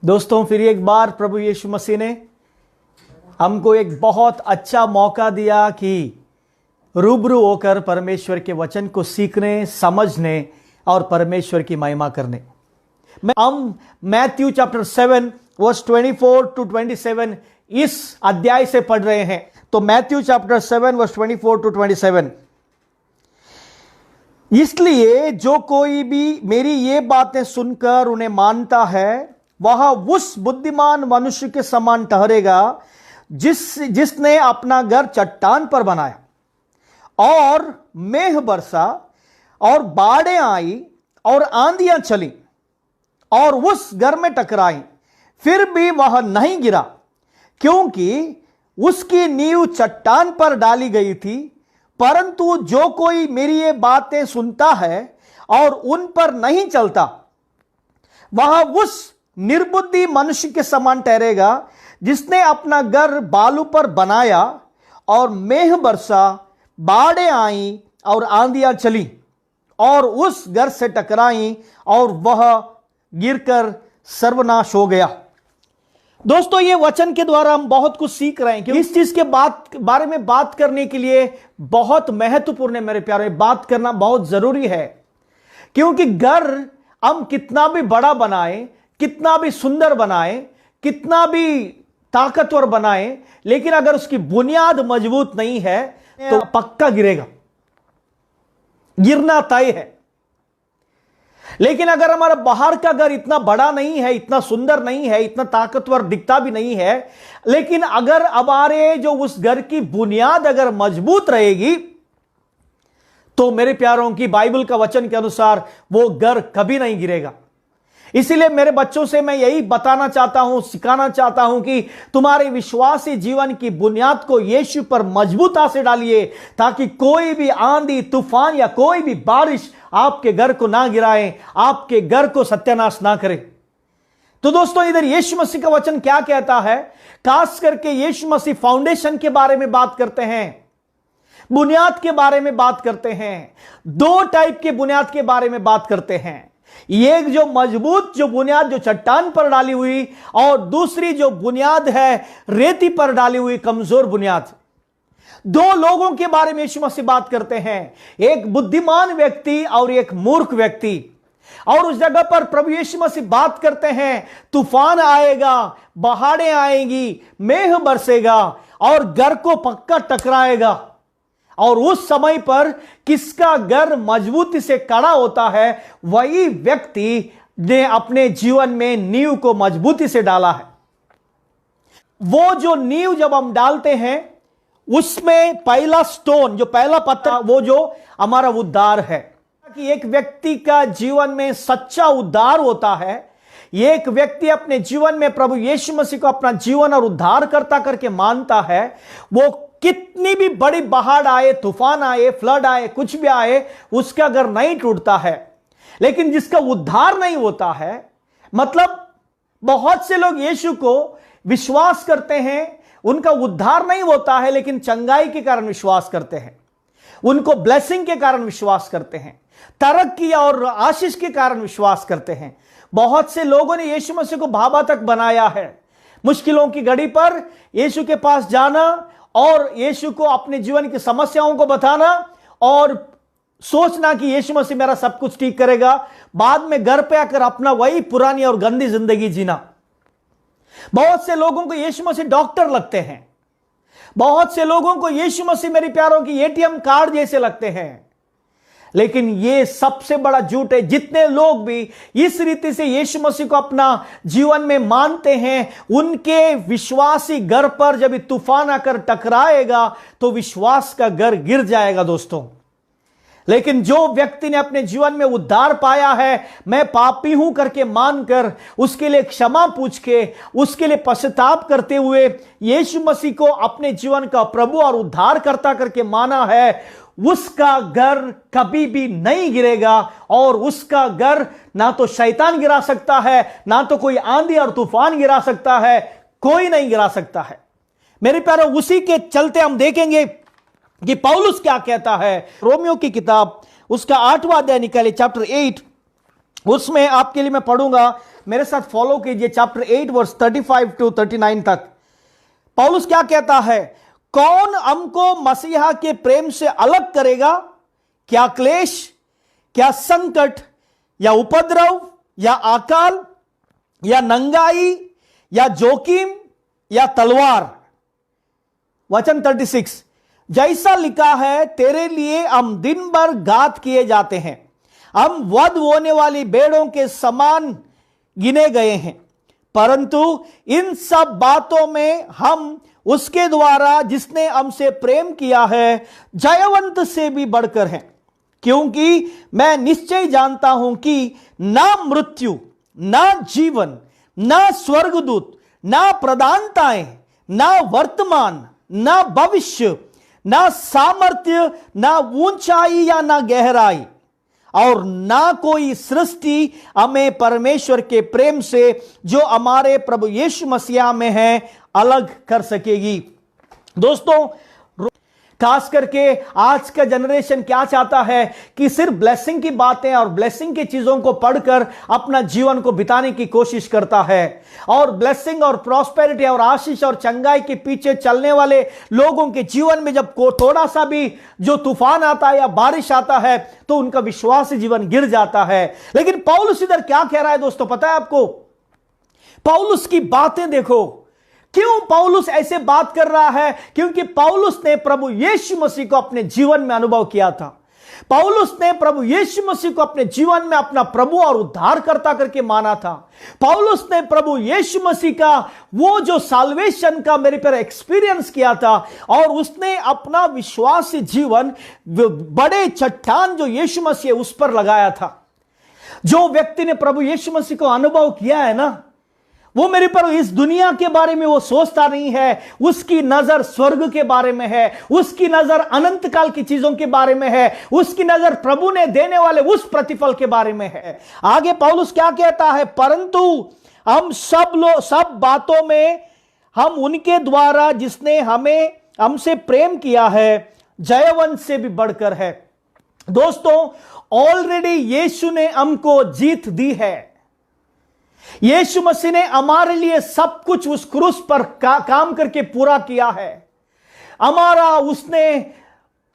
दोस्तों, फिर एक बार प्रभु यीशु मसीह ने हमको एक बहुत अच्छा मौका दिया कि रूबरू होकर परमेश्वर के वचन को सीखने, समझने और परमेश्वर की महिमा करने। हम मैथ्यू चैप्टर 7 वर्स 24 टू 27 इस अध्याय से पढ़ रहे हैं। तो मैथ्यू चैप्टर 7 वर्स 24 टू 27, इसलिए जो कोई भी मेरी ये बातें सुनकर उन्हें मानता है वह उस बुद्धिमान मनुष्य के समान ठहरेगा जिसने अपना घर चट्टान पर बनाया और मेघ बरसा और बाढ़ें आई और आंधियां चली और उस घर में टकराई, फिर भी वह नहीं गिरा क्योंकि उसकी नींव चट्टान पर डाली गई थी। परंतु जो कोई मेरी ये बातें सुनता है और उन पर नहीं चलता वह उस निर्बुद्धि मनुष्य के समान ठहरेगा जिसने अपना घर बालू पर बनाया और मेघ बरसा, बाढ़ें आई और आंधियां चली और उस घर से टकराई और वह गिरकर सर्वनाश हो गया। दोस्तों, ये वचन के द्वारा हम बहुत कुछ सीख रहे हैं कि इस चीज के बारे में बात करने के लिए बहुत महत्वपूर्ण है मेरे प्यारे। बात करना बहुत जरूरी है क्योंकि घर हम कितना भी बड़ा बनाए, कितना भी सुंदर बनाए, कितना भी ताकतवर बनाए, लेकिन अगर उसकी बुनियाद मजबूत नहीं है तो पक्का गिरेगा, गिरना तय है। लेकिन अगर हमारा बाहर का घर इतना बड़ा नहीं है, इतना सुंदर नहीं है, इतना ताकतवर दिखता भी नहीं है, लेकिन अगर हमारे जो उस घर की बुनियाद अगर मजबूत रहेगी तो मेरे प्यारों की बाइबल का वचन के अनुसार वो घर कभी नहीं गिरेगा। इसीलिए मेरे बच्चों से मैं यही बताना चाहता हूं, सिखाना चाहता हूं कि तुम्हारे विश्वासी जीवन की बुनियाद को यीशु पर मजबूता से डालिए ताकि कोई भी आंधी तूफान या कोई भी बारिश आपके घर को ना गिराए, आपके घर को सत्यानाश ना करे। तो दोस्तों, इधर यीशु मसीह का वचन क्या कहता है? खास करके यीशु मसीह फाउंडेशन के बारे में बात करते हैं, बुनियाद के बारे में बात करते हैं। दो टाइप के बुनियाद के बारे में बात करते हैं, एक जो मजबूत जो बुनियाद जो चट्टान पर डाली हुई और दूसरी जो बुनियाद है रेती पर डाली हुई कमजोर बुनियाद। दो लोगों के बारे में यीशु मसीह बात करते हैं, एक बुद्धिमान व्यक्ति और एक मूर्ख व्यक्ति। और उस जगह पर प्रभु यीशु मसीह बात करते हैं तूफान आएगा, बाढ़ें आएंगी, मेघ बरसेगा और घर को पक्का टकराएगा। और उस समय पर किसका घर मजबूती से खड़ा होता है? वही व्यक्ति ने अपने जीवन में नींव को मजबूती से डाला है। वो जो नींव जब हम डालते हैं उसमें पहला स्टोन, जो पहला पत्थर, वो जो हमारा उद्धार है। कि एक व्यक्ति का जीवन में सच्चा उद्धार होता है, एक व्यक्ति अपने जीवन में प्रभु यीशु मसीह को अपना जीवन और उद्धारकर्ता करके मानता है, वो कितनी भी बड़ी बाढ़ आए, तूफान आए, फ्लड आए, कुछ भी आए, उसका घर नहीं टूटता है। लेकिन जिसका उद्धार नहीं होता है, मतलब बहुत से लोग यीशु को विश्वास करते हैं, उनका उद्धार नहीं होता है, लेकिन चंगाई के कारण विश्वास करते हैं, उनको ब्लेसिंग के कारण विश्वास करते हैं, तरक्की और आशीष के कारण विश्वास करते हैं। बहुत से लोगों ने यीशु मसीह को भावा तक बनाया है। मुश्किलों की घड़ी पर यीशु के पास जाना और यीशु को अपने जीवन की समस्याओं को बताना और सोचना कि यीशु मसीह मेरा सब कुछ ठीक करेगा, बाद में घर पे आकर अपना वही पुरानी और गंदी जिंदगी जीना। बहुत से लोगों को यीशु मसीह डॉक्टर लगते हैं, बहुत से लोगों को यीशु मसीह मेरे प्यारों की एटीएम कार्ड जैसे लगते हैं। लेकिन ये सबसे बड़ा झूठ है। जितने लोग भी इस रीति से यीशु मसीह को अपना जीवन में मानते हैं, उनके विश्वासी घर पर जब तूफान आकर टकराएगा तो विश्वास का घर गिर जाएगा दोस्तों। लेकिन जो व्यक्ति ने अपने जीवन में उद्धार पाया है, मैं पापी हूं करके मानकर उसके लिए क्षमा पूछ के, उसके लिए पश्चाताप करते हुए यीशु मसीह को अपने जीवन का प्रभु और उद्धारकर्ता करके माना है, उसका घर कभी भी नहीं गिरेगा। और उसका घर ना तो शैतान गिरा सकता है, ना तो कोई आंधी और तूफान गिरा सकता है, कोई नहीं गिरा सकता है मेरे प्यारों। उसी के चलते हम देखेंगे कि पौलुस क्या कहता है। रोमियो की किताब उसका 8वां अध्याय निकाले, चैप्टर 8, उसमें आपके लिए मैं पढ़ूंगा मेरे साथ फॉलो कीजिए चैप्टर 8 वर्स 35 टू 39 तक। पौलुस क्या कहता है? कौन हमको मसीहा के प्रेम से अलग करेगा? क्या क्लेश, क्या संकट, या उपद्रव, या अकाल, या नंगाई, या जोखिम, या तलवार। वचन 36, जैसा लिखा है, तेरे लिए हम दिन भर घात किए जाते हैं, हम वध होने वाली भेड़ों के समान गिने गए हैं, परंतु इन सब बातों में हम उसके द्वारा जिसने हमसे प्रेम किया है जयवंत से भी बढ़कर हैं। क्योंकि मैं निश्चय जानता हूं कि ना मृत्यु, ना जीवन, ना स्वर्गदूत, ना प्रधानताएं, ना वर्तमान, ना भविष्य, ना सामर्थ्य, ना ऊंचाई या ना गहराई, और ना कोई सृष्टि हमें परमेश्वर के प्रेम से जो हमारे प्रभु यीशु मसीह में है अलग कर सकेगी। दोस्तों, खास करके आज का जनरेशन क्या चाहता है कि सिर्फ ब्लेसिंग की बातें और ब्लेसिंग की चीजों को पढ़कर अपना जीवन को बिताने की कोशिश करता है, और ब्लेसिंग और प्रॉस्पेरिटी और आशीष और चंगाई के पीछे चलने वाले लोगों के जीवन में जब थोड़ा सा भी जो तूफान आता है या बारिश आता है तो उनका विश्वासी जीवन गिर जाता है। लेकिन पौलुस इधर क्या कह रहा है दोस्तों, पता है आपको? पौलुस की बातें देखो, क्यों पौलुस ऐसे बात कर रहा है? क्योंकि पौलुस ने प्रभु यीशु मसीह को अपने जीवन में अनुभव किया था। पौलुस ने प्रभु यीशु मसीह को अपने जीवन में अपना प्रभु और उद्धारकर्ता करके माना था। पौलुस ने प्रभु यीशु मसीह का वो जो साल्वेशन का मेरे पर एक्सपीरियंस किया था, और उसने अपना विश्वासी जीवन बड़े चट्टान जो यीशु मसीह उस पर लगाया था। जो व्यक्ति ने प्रभु यीशु मसीह को अनुभव किया है ना, वो मेरे पर इस दुनिया के बारे में वो सोचता नहीं है, उसकी नजर स्वर्ग के बारे में है, उसकी नजर अनंत काल की चीजों के बारे में है, उसकी नजर प्रभु ने देने वाले उस प्रतिफल के बारे में है। आगे पौलुस क्या कहता है? परंतु हम सब बातों में हम उनके द्वारा जिसने हमसे प्रेम किया है जयवंत से भी बढ़कर है। दोस्तों, ऑलरेडी यीशु ने हमको जीत दी है। यीशु मसीह ने हमारे लिए सब कुछ उस क्रूस पर काम करके पूरा किया है। हमारा उसने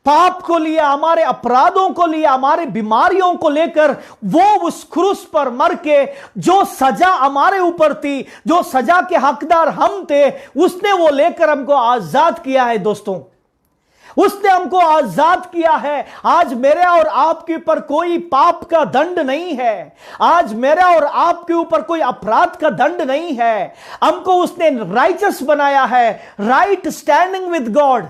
पाप को लिया, हमारे अपराधों को लिया, हमारे बीमारियों को लेकर वो उस क्रूस पर मर के जो सजा हमारे ऊपर थी, जो सजा के हकदार हम थे, उसने वो लेकर हमको आजाद किया है। दोस्तों, उसने हमको आजाद किया है। आज मेरे और आपके ऊपर कोई पाप का दंड नहीं है। आज मेरे और आपके ऊपर कोई अपराध का दंड नहीं है। हमको उसने राइचस बनाया है, राइट स्टैंडिंग विद गॉड।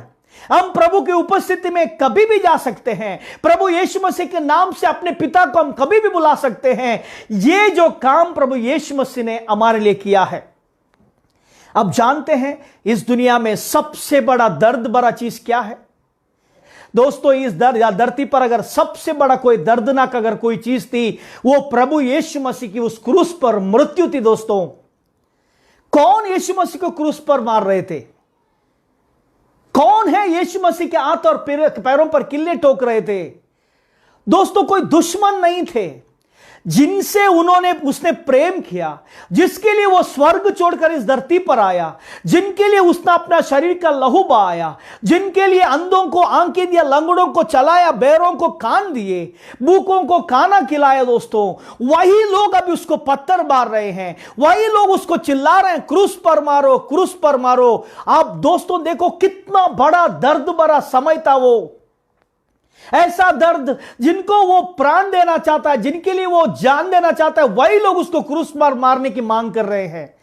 हम प्रभु की उपस्थिति में कभी भी जा सकते हैं। प्रभु यीशु मसीह के नाम से अपने पिता को हम कभी भी बुला सकते हैं। ये जो काम प्रभु यीशु मसीह ने हमारे लिए किया है। अब जानते हैं इस दुनिया में सबसे बड़ा दर्द भरा चीज क्या है? दोस्तों, इस धरती पर अगर सबसे बड़ा कोई दर्दनाक अगर कोई चीज थी, वो प्रभु यीशु मसीह की उस क्रूस पर मृत्यु थी। दोस्तों, कौन यीशु मसीह को क्रूस पर मार रहे थे? कौन है यीशु मसीह के हाथ और पैरों पर किल्ले ठोक रहे थे? दोस्तों, कोई दुश्मन नहीं थे, जिनसे उसने प्रेम किया, जिसके लिए वो स्वर्ग छोड़कर इस धरती पर आया, जिनके लिए उसने अपना शरीर का लहू बहाया, जिनके लिए अंधों को आंखें दिया, लंगड़ों को चलाया, बहरों को कान दिए, भूखों को खाना खिलाया। दोस्तों, वही लोग अभी उसको पत्थर मार रहे हैं, वही लोग उसको चिल्ला रहे हैं, क्रूस पर मारो, क्रूस पर मारो। आप दोस्तों देखो कितना बड़ा दर्द भरा समय था वो। ऐसा दर्द जिनको वो प्राण देना चाहता है, जिनके लिए वो जान देना चाहता है, वही लोग उसको क्रूस पर मारने की मांग कर रहे हैं।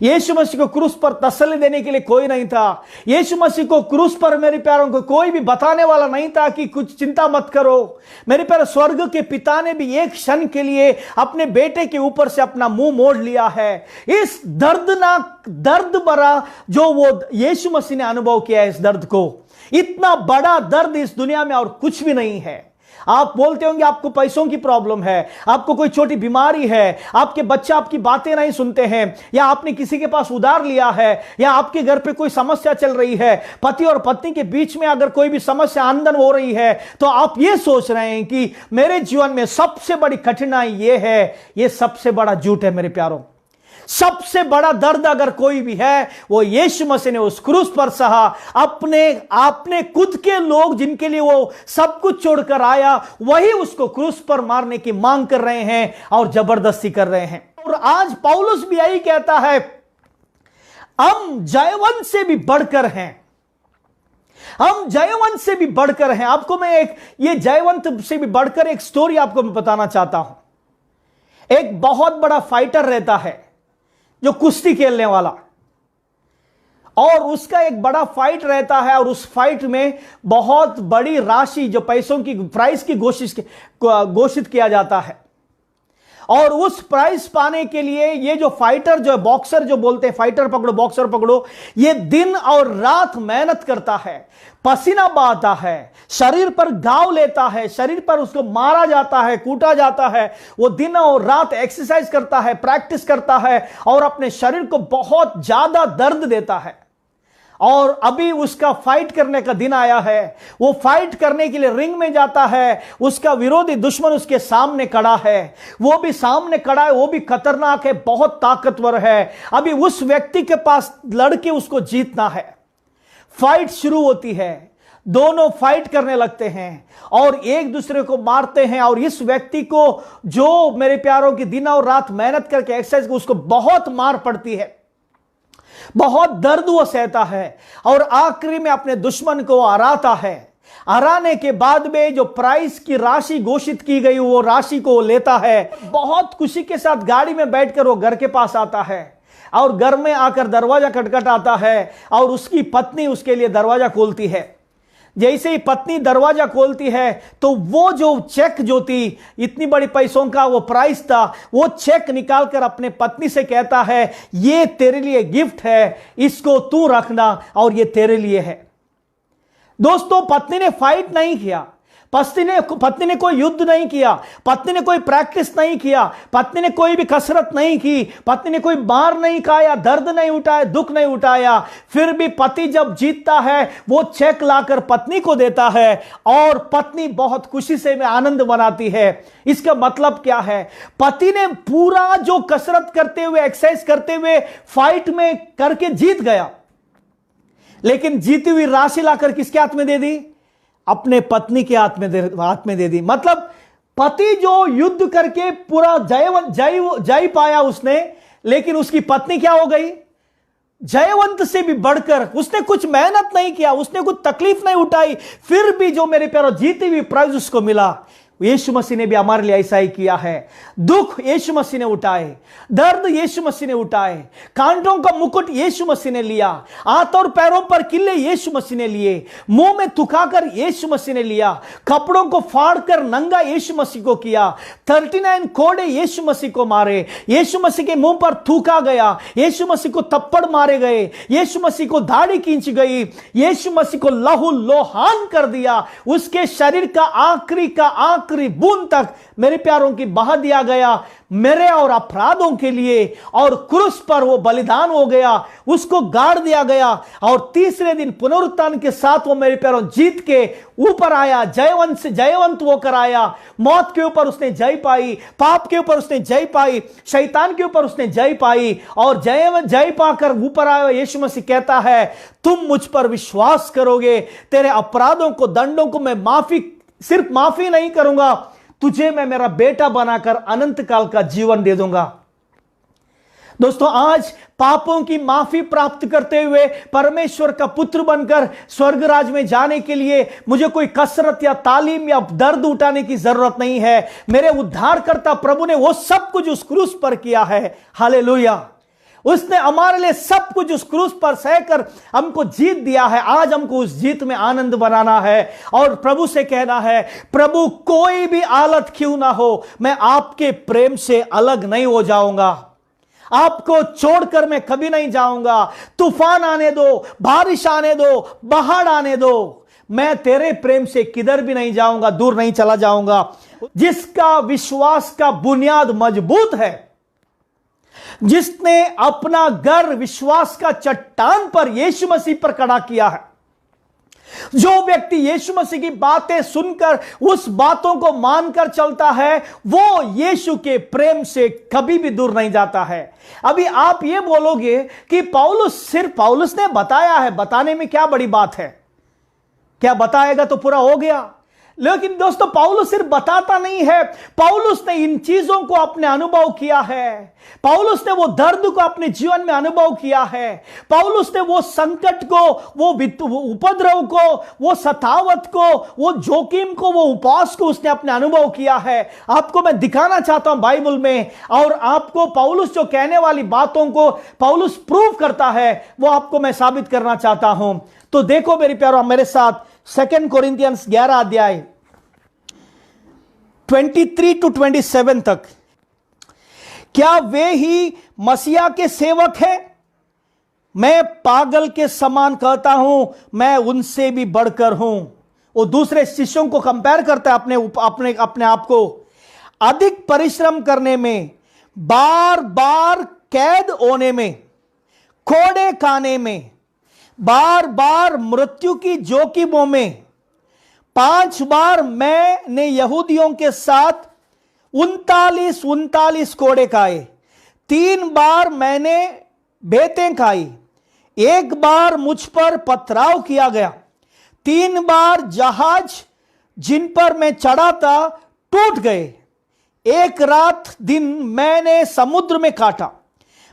यीशु मसीह को क्रूस पर तसल्ली देने के लिए कोई नहीं था। यीशु मसीह को क्रूस पर मेरे प्यारों को कोई भी बताने वाला नहीं था कि कुछ चिंता मत करो। मेरे प्यारे, स्वर्ग के पिता ने भी एक क्षण के लिए अपने बेटे के ऊपर से अपना मुंह मोड़ लिया है। इस दर्दनाक दर्द भरा जो वो यीशु मसीह ने अनुभव किया है, इस दर्द को, इतना बड़ा दर्द इस दुनिया में और कुछ भी नहीं है। आप बोलते होंगे आपको पैसों की प्रॉब्लम है, आपको कोई छोटी बीमारी है, आपके बच्चे आपकी बातें नहीं सुनते हैं, या आपने किसी के पास उधार लिया है, या आपके घर पे कोई समस्या चल रही है, पति और पत्नी के बीच में अगर कोई भी समस्या आंदन हो रही है, तो आप ये सोच रहे हैं कि मेरे जीवन में सबसे बड़ी कठिनाई ये है। ये सबसे बड़ा झूठ है मेरे प्यारों। सबसे बड़ा दर्द अगर कोई भी है वो यीशु मसीह ने उस क्रूस पर सहा। अपने खुद के लोग जिनके लिए वो सब कुछ छोड़कर आया, वही उसको क्रूस पर मारने की मांग कर रहे हैं और जबरदस्ती कर रहे हैं। और आज पौलुस भी यही कहता है, हम जयवंत से भी बढ़कर हैं, हम जयवंत से भी बढ़कर हैं। आपको मैं ये जयवंत से भी बढ़कर एक स्टोरी आपको मैं बताना चाहता हूं। एक बहुत बड़ा फाइटर रहता है जो कुश्ती खेलने वाला, और उसका एक बड़ा फाइट रहता है, और उस फाइट में बहुत बड़ी राशि जो पैसों की प्राइस की घोषित किया जाता है। और उस प्राइस पाने के लिए ये जो फाइटर, जो बॉक्सर, जो बोलते हैं फाइटर पकड़ो बॉक्सर पकड़ो, ये दिन और रात मेहनत करता है, पसीना बहाता है, शरीर पर घाव लेता है, शरीर पर उसको मारा जाता है, कूटा जाता है। वो दिन और रात एक्सरसाइज करता है, प्रैक्टिस करता है, और अपने शरीर को बहुत ज्यादा दर्द देता है। और अभी उसका फाइट करने का दिन आया है। वो फाइट करने के लिए रिंग में जाता है। उसका विरोधी दुश्मन उसके सामने खड़ा है, वो भी सामने खड़ा है, वो भी खतरनाक है, बहुत ताकतवर है। अभी उस व्यक्ति के पास लड़के उसको जीतना है। फाइट शुरू होती है, दोनों फाइट करने लगते हैं और एक दूसरे को मारते हैं। और इस व्यक्ति को, जो मेरे प्यारों की दिन और रात मेहनत करके एक्सरसाइज, उसको बहुत मार पड़ती है, बहुत दर्द वो सहता है, और आखिरी में अपने दुश्मन को हराता है। हराने के बाद में जो प्राइस की राशि घोषित की गई, वो राशि को लेता है। बहुत खुशी के साथ गाड़ी में बैठकर वो घर के पास आता है, और घर में आकर दरवाजा खटखटाता है, और उसकी पत्नी उसके लिए दरवाजा खोलती है। जैसे ही पत्नी दरवाजा खोलती है, तो वो जो चेक जो थी, इतनी बड़ी पैसों का वो प्राइस था, वो चेक निकालकर अपने पत्नी से कहता है, ये तेरे लिए गिफ्ट है, इसको तू रखना, और ये तेरे लिए है। दोस्तों, पत्नी ने फाइट नहीं किया, पत्नी ने कोई युद्ध नहीं किया, पत्नी ने कोई प्रैक्टिस नहीं किया, पत्नी ने कोई भी कसरत नहीं की, पत्नी ने कोई मार नहीं खाया, दर्द नहीं उठाया, दुख नहीं उठाया। फिर भी पति जब जीतता है, वो चेक लाकर पत्नी को देता है, और पत्नी बहुत खुशी से में आनंद मनाती है। इसका मतलब क्या है? पति ने पूरा जो कसरत करते हुए, एक्सरसाइज करते हुए, फाइट में करके जीत गया, लेकिन जीती हुई राशि लाकर किसके हाथ में दे दी? अपने पत्नी के हाथ में दे दी। मतलब पति जो युद्ध करके पूरा जय पाया उसने, लेकिन उसकी पत्नी क्या हो गई? जयवंत से भी बढ़कर। उसने कुछ मेहनत नहीं किया, उसने कुछ तकलीफ नहीं उठाई, फिर भी जो मेरे प्यारों जीती हुई प्राइज उसको मिला। यीशु मसीह ने भी हमारे लिए ऐसा ही किया है। दुख यीशु मसीह ने उठाए, दर्द यीशु मसीह ने उठाए, कांटों का मुकुट यीशु मसीह ने लिया, हाथ और पैरों पर किल्ले यीशु मसीह ने लिए, मुंह में थुकाकर यीशु मसीह ने लिया, कपड़ों को फाड़कर नंगा यीशु मसीह को किया, 39 कोड़े यीशु मसीह को मारे, यीशु मसीह के मुंह पर थूका गया, यीशु मसीह को थप्पड़ मारे गए, यीशु मसीह को दाढ़ी खींची गई, यीशु मसीह को लहू लोहान कर दिया, उसके शरीर का आखिरी बूंद तक मेरे प्यारों की बहा दिया गया मेरे और अपराधों के लिए, और क्रूस पर वो बलिदान हो गया, उसको गाड़ दिया गया, और तीसरे दिन पुनरुत्थान के साथ वो मेरे प्यारों जीत के ऊपर आया, जयवंत से जयवंत होकर आया। मौत के ऊपर उसने जय पाई, पाप के ऊपर उसने जय पाई, शैतान के ऊपर उसने जय पाई, और जय पाकर ऊपर आया। यीशु मसीह कहता है, तुम मुझ पर विश्वास करोगे, तेरे अपराधों को, दंडों को मैं सिर्फ माफी नहीं करूंगा, तुझे मैं मेरा बेटा बनाकर अनंत काल का जीवन दे दूंगा। दोस्तों, आज पापों की माफी प्राप्त करते हुए परमेश्वर का पुत्र बनकर स्वर्ग राज में जाने के लिए मुझे कोई कसरत या तालीम या दर्द उठाने की जरूरत नहीं है। मेरे उद्धारकर्ता प्रभु ने वो सब कुछ उस क्रूस पर किया है। हालेलुया। उसने हमारे लिए सब कुछ उस क्रूस पर सहकर हमको जीत दिया है। आज हमको उस जीत में आनंद बनाना है और प्रभु से कहना है, प्रभु कोई भी हालत क्यों ना हो, मैं आपके प्रेम से अलग नहीं हो जाऊंगा, आपको छोड़कर मैं कभी नहीं जाऊंगा। तूफान आने दो, बारिश आने दो, बाढ़ आने दो, मैं तेरे प्रेम से किधर भी नहीं जाऊंगा, दूर नहीं चला जाऊंगा। जिसका विश्वास का बुनियाद मजबूत है, जिसने अपना घर विश्वास का चट्टान पर यीशु मसीह पर खड़ा किया है, जो व्यक्ति यीशु मसीह की बातें सुनकर उस बातों को मानकर चलता है, वो यीशु के प्रेम से कभी भी दूर नहीं जाता है। अभी आप ये बोलोगे कि पौलुस ने बताया है, बताने में क्या बड़ी बात है, क्या बताएगा तो पूरा हो गया। लेकिन दोस्तों, पौलुस सिर्फ बताता नहीं है, पौलुस ने इन चीजों को अपने अनुभव किया है। पौलुस ने वो दर्द को अपने जीवन में अनुभव किया है। पौलुस ने वो संकट को, वो उपद्रव को, वो सतावत को, वो जोखिम को, वो उपवास को उसने अपने अनुभव किया है। आपको मैं दिखाना चाहता हूं बाइबल में, और आपको पौलुस जो कहने वाली बातों को पौलुस प्रूव करता है, वो आपको मैं साबित करना चाहता हूं। तो देखो मेरे प्यारो, मेरे साथ 2 कोरिन्थियंस 11 अध्याय 23 to 27 तक। क्या वे ही मसीहा के सेवक हैं? मैं पागल के समान कहता हूं, मैं उनसे भी बढ़कर हूं। वो दूसरे शिष्यों को कंपेयर करता है अपने आप को। अधिक परिश्रम करने में, बार बार कैद होने में, कोड़े खाने में, बार बार मृत्यु की जोखिमों में, 5 बार मैंने यहूदियों के साथ 39 कोड़े खाए, 3 बार मैंने बेतें खाई, 1 बार मुझ पर पथराव किया गया, 3 बार जहाज जिन पर मैं चढ़ा था टूट गए, 1 रात दिन मैंने समुद्र में काटा।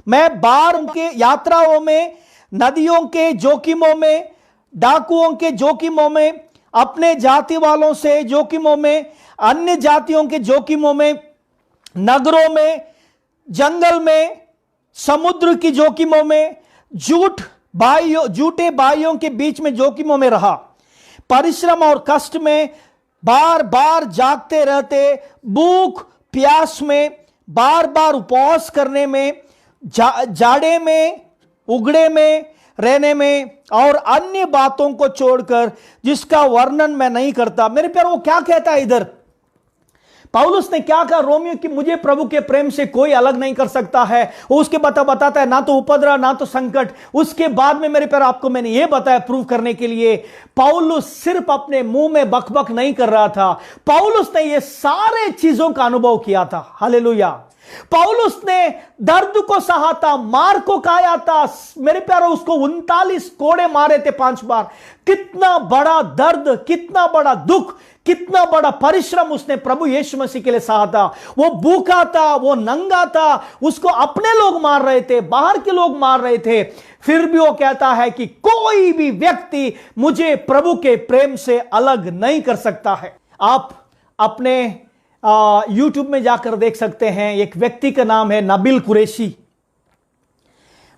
मैं बार के यात्राओं में, नदियों के जोखिमों में, डाकुओं के जोखिमों में, अपने जाति वालों से जोखिमों में, अन्य जातियों के जोखिमों में, नगरों में, जंगल में, समुद्र की जोखिमों में, झूठे भाइयों के बीच में जोखिमों में रहा। परिश्रम और कष्ट में, बार बार जागते रहते, भूख प्यास में, बार बार उपवास करने में, जाड़े में, उगड़े में रहने में, और अन्य बातों को छोड़कर जिसका वर्णन मैं नहीं करता। मेरे प्यार, वो क्या कहता है इधर? पौलुस ने क्या कहा रोमियो कि मुझे प्रभु के प्रेम से कोई अलग नहीं कर सकता है। वो उसके बताता है ना तो उपद्रव ना तो संकट। उसके बाद में मेरे प्यार आपको मैंने ये बताया प्रूव करने के लिए, पौलुस सिर्फ अपने मुंह में बकबक नहीं कर रहा था, पौलुस ने ये सारे चीजों का अनुभव किया था। हालेलुया। पौलुस ने दर्द को सहा था, मार को खाया था। मेरे प्यारो, उसको 39 कोड़े मारे थे 5 बार। कितना बड़ा दर्द, कितना बड़ा दुख, कितना बड़ा परिश्रम उसने प्रभु यीशु मसीह के लिए सहा था। वो भूखा था, वो नंगा था, उसको अपने लोग मार रहे थे, बाहर के लोग मार रहे थे, फिर भी वो कहता है कि कोई भी व्यक्ति मुझे प्रभु के प्रेम से अलग नहीं कर सकता है। आप अपने YouTube में जाकर देख सकते हैं, एक व्यक्ति का नाम है नबील कुरैशी।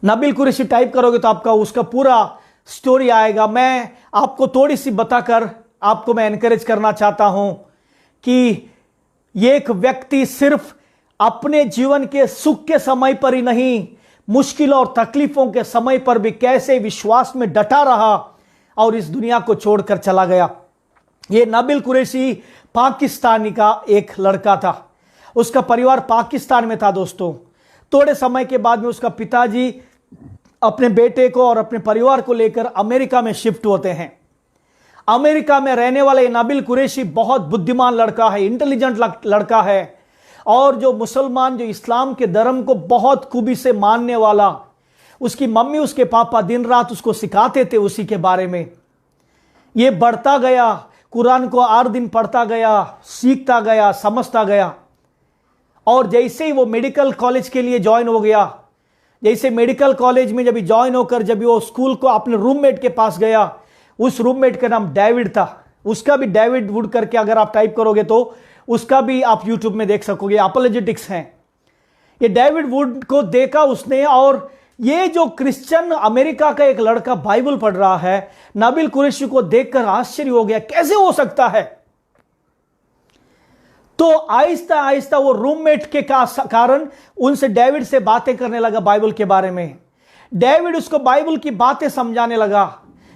नबील कुरैशी टाइप करोगे तो आपका उसका पूरा स्टोरी आएगा। मैं आपको थोड़ी सी बताकर आपको मैं एनकरेज करना चाहता हूं कि ये एक व्यक्ति सिर्फ अपने जीवन के सुख के समय पर ही नहीं, मुश्किलों और तकलीफों के समय पर भी कैसे विश्वास में डटा रहा और इस दुनिया को छोड़कर चला गया। ये नबील कुरैशी पाकिस्तानी का एक लड़का था। उसका परिवार पाकिस्तान में था दोस्तों। थोड़े समय के बाद में उसका पिताजी अपने बेटे को और अपने परिवार को लेकर अमेरिका में शिफ्ट होते हैं। अमेरिका में रहने वाले नबील कुरैशी बहुत बुद्धिमान लड़का है, इंटेलिजेंट लड़का है, और जो मुसलमान, जो इस्लाम के धर्म को बहुत खूबी से मानने वाला। उसकी मम्मी, उसके पापा दिन रात उसको सिखाते थे उसी के बारे में। ये बढ़ता गया, कुरान को 8 दिन पढ़ता गया, सीखता गया, समझता गया। और जैसे ही वो मेडिकल कॉलेज के लिए ज्वाइन हो गया, जैसे मेडिकल कॉलेज में जब ज्वाइन होकर जब वो स्कूल को अपने रूममेट के पास गया, उस रूममेट का नाम डेविड था। उसका भी डेविड वुड करके अगर आप टाइप करोगे तो उसका भी आप यूट्यूब में देख सकोगे, अपोलोजेटिक्स हैं। ये डेविड वुड को देखा उसने, और ये जो क्रिश्चियन अमेरिका का एक लड़का बाइबल पढ़ रहा है, नबील कुरैशी को देखकर आश्चर्य हो गया, कैसे हो सकता है। तो आहिस्ता आहिस्ता वो रूममेट के कारण उनसे, डेविड से बातें करने लगा बाइबल के बारे में। डेविड उसको बाइबल की बातें समझाने लगा।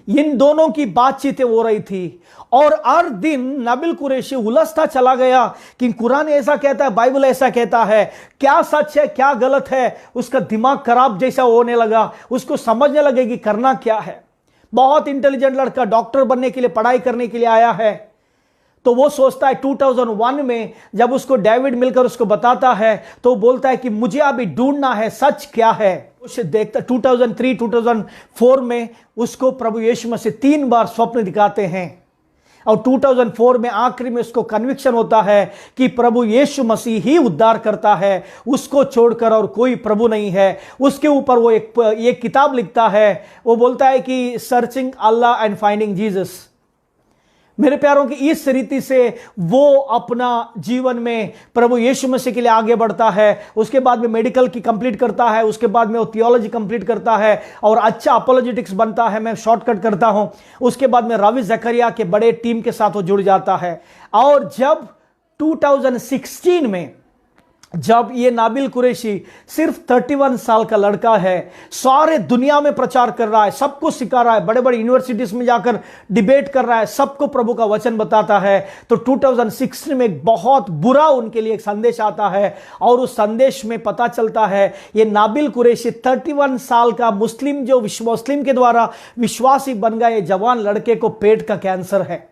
इन दोनों की बातचीतें हो रही थी और हर दिन नाबिल कुरैशी उलझता चला गया कि कुरान ऐसा कहता है, बाइबल ऐसा कहता है, क्या सच है क्या गलत है। उसका दिमाग खराब जैसा होने लगा, उसको समझने लगे कि करना क्या है। बहुत इंटेलिजेंट लड़का, डॉक्टर बनने के लिए पढ़ाई करने के लिए आया है, तो वो सोचता है 2001 में जब उसको डेविड मिलकर उसको बताता है तो बोलता है कि मुझे अभी ढूंढना है सच क्या है। उसे देखता 2003 2004 में उसको प्रभु यीशु मसीह 3 बार स्वप्न दिखाते हैं और 2004 में आखिरी में उसको कन्विक्शन होता है कि प्रभु यीशु मसीह ही उद्धार करता है, उसको छोड़कर और कोई प्रभु नहीं है। उसके ऊपर वो एक किताब लिखता है, वो बोलता है कि searching Allah and finding Jesus. मेरे प्यारों की इस रीति से वो अपना जीवन में प्रभु यीशु मसीह के लिए आगे बढ़ता है। उसके बाद में मेडिकल की कंप्लीट करता है, उसके बाद में वो थियोलॉजी कंप्लीट करता है और अच्छा अपोलोजेटिक्स बनता है। मैं शॉर्टकट करता हूं। उसके बाद में रवि जकरिया के बड़े टीम के साथ वो जुड़ जाता है और जब 2016 में जब ये नाबिल कुरैशी सिर्फ 31 साल का लड़का है, सारे दुनिया में प्रचार कर रहा है, सबको सिखा रहा है, बड़े बड़े यूनिवर्सिटीज में जाकर डिबेट कर रहा है, सबको प्रभु का वचन बताता है, तो 2016 में एक बहुत बुरा उनके लिए एक संदेश आता है और उस संदेश में पता चलता है ये नाबिल कुरैशी 31 साल का मुस्लिम के द्वारा विश्वासी बन गए जवान लड़के को पेट का कैंसर है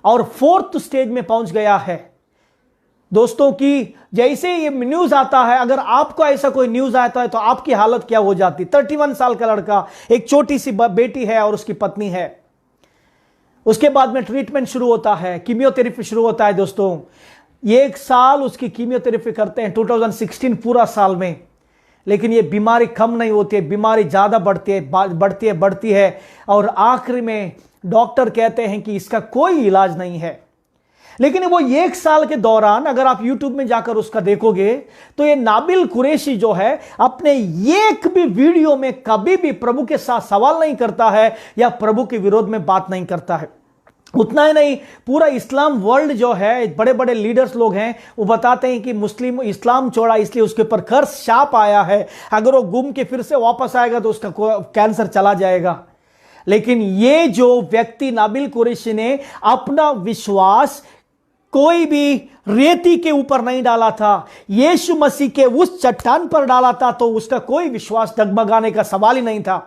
और 4th स्टेज में पहुंच गया है। दोस्तों की जैसे ये न्यूज आता है, अगर आपको ऐसा कोई न्यूज आता है तो आपकी हालत क्या हो जाती। 31 साल का लड़का, एक छोटी सी बेटी है और उसकी पत्नी है। उसके बाद में ट्रीटमेंट शुरू होता है, कीमियोथेरेपी शुरू होता है। दोस्तों 1 साल उसकी कीमियोथेरेपी करते हैं 2016 पूरा साल में, लेकिन ये बीमारी कम नहीं होती है, बीमारी ज्यादा बढ़ती है और आखिर में डॉक्टर कहते हैं कि इसका कोई इलाज नहीं है। लेकिन वो 1 साल के दौरान अगर आप YouTube में जाकर उसका देखोगे तो ये नाबिल कुरैशी जो है अपने एक भी वीडियो में कभी भी प्रभु के साथ सवाल नहीं करता है या प्रभु के विरोध में बात नहीं करता है। उतना ही नहीं, पूरा इस्लाम वर्ल्ड जो है, बड़े बड़े लीडर्स लोग हैं, वो बताते हैं कि मुस्लिम इस्लाम छोड़ा इसलिए उसके ऊपर कर्स शाप आया है, अगर वो घूम के फिर से वापस आएगा तो उसका कैंसर चला जाएगा। लेकिन ये जो व्यक्ति नाबिल कुरैशी ने अपना विश्वास कोई भी रेती के ऊपर नहीं डाला था, यीशु मसीह के उस चट्टान पर डाला था, तो उसका कोई विश्वास डगमगाने का सवाल ही नहीं था।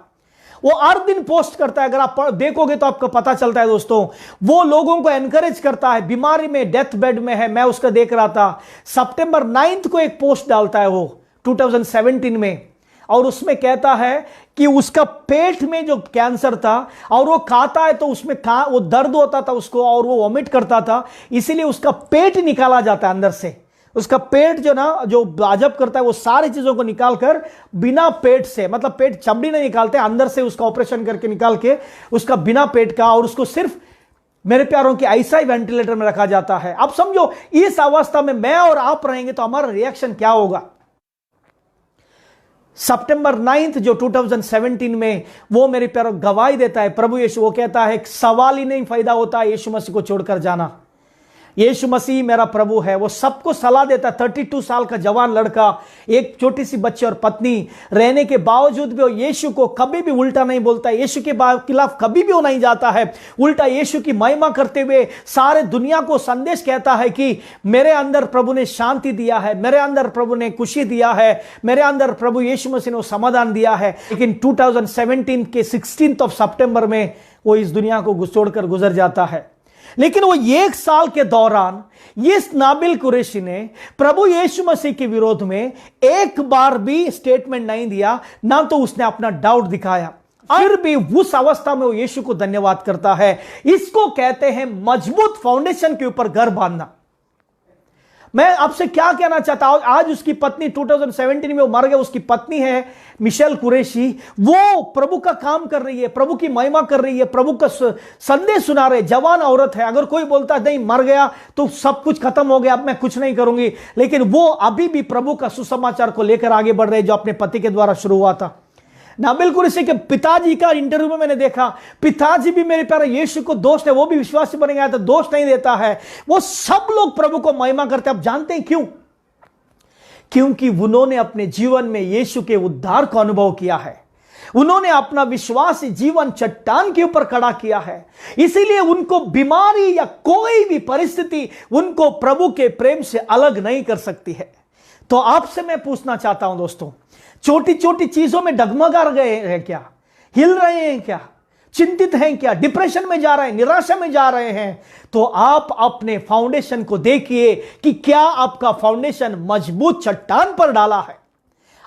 वो हर दिन पोस्ट करता है, अगर आप देखोगे तो आपको पता चलता है। दोस्तों वो लोगों को एनकरेज करता है, बीमारी में डेथ बेड में है, मैं उसका देख रहा था। सितंबर 9 को एक पोस्ट डालता है वो 2017 में और उसमें कहता है कि उसका पेट में जो कैंसर था और वो खाता है तो उसमें वो दर्द होता था उसको और वो वॉमिट करता था, इसीलिए उसका पेट निकाला जाता है अंदर से। उसका पेट जो अजब करता है, वो सारी चीजों को निकालकर बिना पेट से, मतलब पेट चमड़ी नहीं निकालते, अंदर से उसका ऑपरेशन करके निकाल के उसका बिना पेट का, और उसको सिर्फ मेरे प्यारों की ऐसा ही वेंटिलेटर में रखा जाता है। अब समझो इस अवस्था में मैं और आप रहेंगे तो हमारा रिएक्शन क्या होगा। सितंबर 9 जो 2017 में वो मेरे प्यारों गवाही देता है प्रभु यीशु, वो कहता है सवाल ही नहीं फायदा होता यीशु मसीह को छोड़कर जाना। यीशु मसीह मेरा प्रभु है। वो सबको सलाह देता है। 32 साल का जवान लड़का, एक छोटी सी बच्ची और पत्नी रहने के बावजूद भी वो यीशु को कभी भी उल्टा नहीं बोलता, यीशु के खिलाफ कभी भी वो नहीं जाता है, उल्टा यीशु की महिमा करते हुए सारे दुनिया को संदेश कहता है कि मेरे अंदर प्रभु ने शांति दिया है, मेरे अंदर प्रभु ने खुशी दिया है, मेरे अंदर प्रभु यीशु मसीह ने समाधान दिया है। लेकिन 2017 के 16 सितंबर में वो इस दुनिया को छोड़कर गुजर जाता है। लेकिन वो 1 साल के दौरान इस नाबिल कुरैशी ने प्रभु यीशु मसीह के विरोध में एक बार भी स्टेटमेंट नहीं दिया, ना तो उसने अपना डाउट दिखाया। फिर भी उस अवस्था में वो यीशु को धन्यवाद करता है। इसको कहते हैं मजबूत फाउंडेशन के ऊपर घर बांधना। मैं आपसे क्या कहना चाहता हूं, आज उसकी पत्नी 2017 में वो मर गया, उसकी पत्नी है मिशेल कुरैशी, वो प्रभु का काम कर रही है, प्रभु की महिमा कर रही है, प्रभु का संदेश सुना रहे, जवान औरत है। अगर कोई बोलता नहीं मर गया तो सब कुछ खत्म हो गया, अब मैं कुछ नहीं करूंगी, लेकिन वो अभी भी प्रभु का सुसमाचार को लेकर आगे बढ़ रहे जो अपने पति के द्वारा शुरू हुआ था। नाबिल कुरैशी के पिताजी का इंटरव्यू में मैंने देखा, पिताजी भी मेरे प्यारे यीशु को दोस्त है, वो भी विश्वासी बन गया था, दोस्त नहीं देता है। वो सब लोग प्रभु को महिमा करते हैं। आप जानते हैं क्यों? क्योंकि उन्होंने अपने जीवन में यीशु के उद्धार को अनुभव किया है। उन्होंने अपना विश्वास जीवन चट्टान के ऊपर खड़ा किया है, इसीलिए उनको बीमारी या कोई भी परिस्थिति उनको प्रभु के प्रेम से अलग नहीं कर सकती है। तो आपसे मैं पूछना चाहता हूं दोस्तों, छोटी छोटी चीजों में डगमगा गए हैं क्या? हिल रहे हैं क्या? चिंतित हैं क्या? डिप्रेशन में जा रहे हैं, निराशा में जा रहे हैं? तो आप अपने फाउंडेशन को देखिए कि क्या आपका फाउंडेशन मजबूत चट्टान पर डाला है।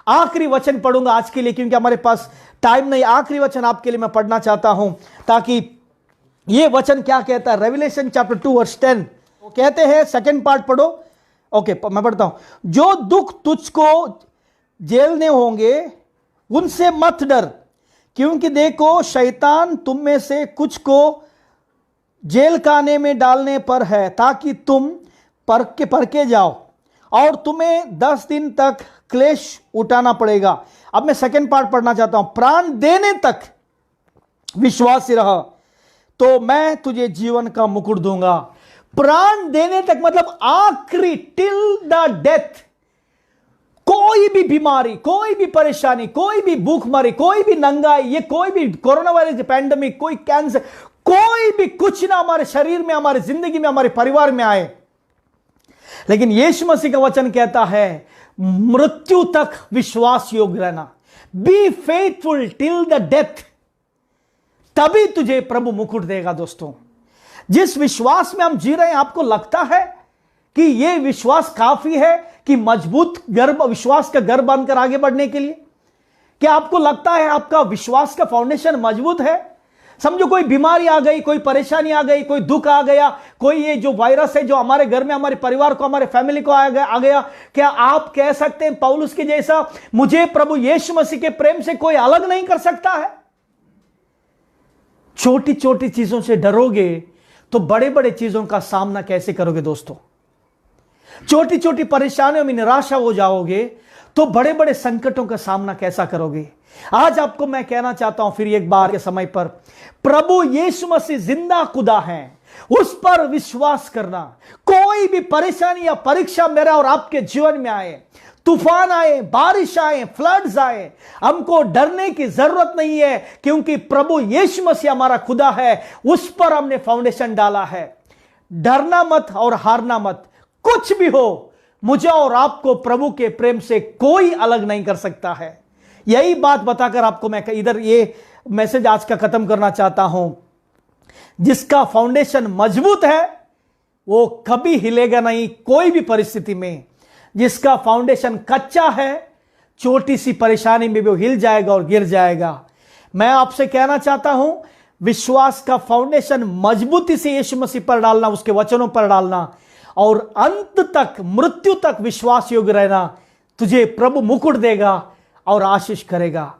आखिरी वचन पढ़ूंगा आज के लिए, क्योंकि हमारे पास टाइम नहीं। आखिरी वचन आपके लिए मैं पढ़ना चाहता हूं, ताकि यह वचन क्या कहता है। रेवलेशन चैप्टर 2 वर्स 10 वो कहते हैं, सेकंड पार्ट पढ़ो। ओके, मैं पढ़ता हूं। जो दुख तुझको झेलने होंगे उनसे मत डर, क्योंकि देखो शैतान तुम में से कुछ को जेल खाने में डालने पर है, ताकि तुम परखे जाओ, और तुम्हें 10 दिन तक क्लेश उठाना पड़ेगा। अब मैं सेकंड पार्ट पढ़ना चाहता हूं। प्राण देने तक विश्वासी रह, तो मैं तुझे जीवन का मुकुट दूंगा। प्राण देने तक मतलब आखिरी, टिल द डेथ। कोई भी बीमारी, कोई भी परेशानी, कोई भी भूखमरी, कोई भी नंगाई, ये कोई भी कोरोना वायरस पैंडेमिक, कोई कैंसर, कोई भी कुछ ना हमारे शरीर में, हमारी जिंदगी में, हमारे परिवार में आए, लेकिन यीशु मसीह का वचन कहता है मृत्यु तक विश्वास योग्य रहना। Be faithful till the death, तभी तुझे प्रभु मुकुट देगा। दोस्तों, जिस विश्वास में हम जी रहे हैं, आपको लगता है कि यह विश्वास काफी है कि मजबूत गर्भ, विश्वास का गर्भ बांधकर आगे बढ़ने के लिए? क्या आपको लगता है आपका विश्वास का फाउंडेशन मजबूत है? समझो कोई बीमारी आ गई, कोई परेशानी आ गई, कोई दुख आ गया, कोई ये जो वायरस है जो हमारे घर में, हमारे परिवार को, हमारे फैमिली को आ गया, क्या आप कह सकते हैं पौलुस के जैसा, मुझे प्रभु यीशु मसीह के प्रेम से कोई अलग नहीं कर सकता है? छोटी छोटी चीजों से डरोगे तो बड़े बड़े चीजों का सामना कैसे करोगे? दोस्तों, छोटी छोटी परेशानियों में निराशा हो जाओगे तो बड़े बड़े संकटों का सामना कैसा करोगे? आज आपको मैं कहना चाहता हूं फिर एक बार के समय पर, प्रभु यीशु मसीह जिंदा खुदा है, उस पर विश्वास करना। कोई भी परेशानी या परीक्षा मेरा और आपके जीवन में आए, तूफान आए, बारिश आए, फ्लड्स आए, हमको डरने की जरूरत नहीं है, क्योंकि प्रभु यीशु मसीह हमारा खुदा है, उस पर हमने फाउंडेशन डाला है। डरना मत और हारना मत। कुछ भी हो, मुझे और आपको प्रभु के प्रेम से कोई अलग नहीं कर सकता है। यही बात बताकर आपको मैं इधर ये मैसेज आज का खत्म करना चाहता हूं। जिसका फाउंडेशन मजबूत है वो कभी हिलेगा नहीं कोई भी परिस्थिति में। जिसका फाउंडेशन कच्चा है, छोटी सी परेशानी में भी वो हिल जाएगा और गिर जाएगा। मैं आपसे कहना चाहता हूं, विश्वास का फाउंडेशन मजबूती से यीशु मसीह पर डालना, उसके वचनों पर डालना, और अंत तक, मृत्यु तक विश्वास योग्य रहना। तुझे प्रभु मुकुट देगा और आशीष करेगा।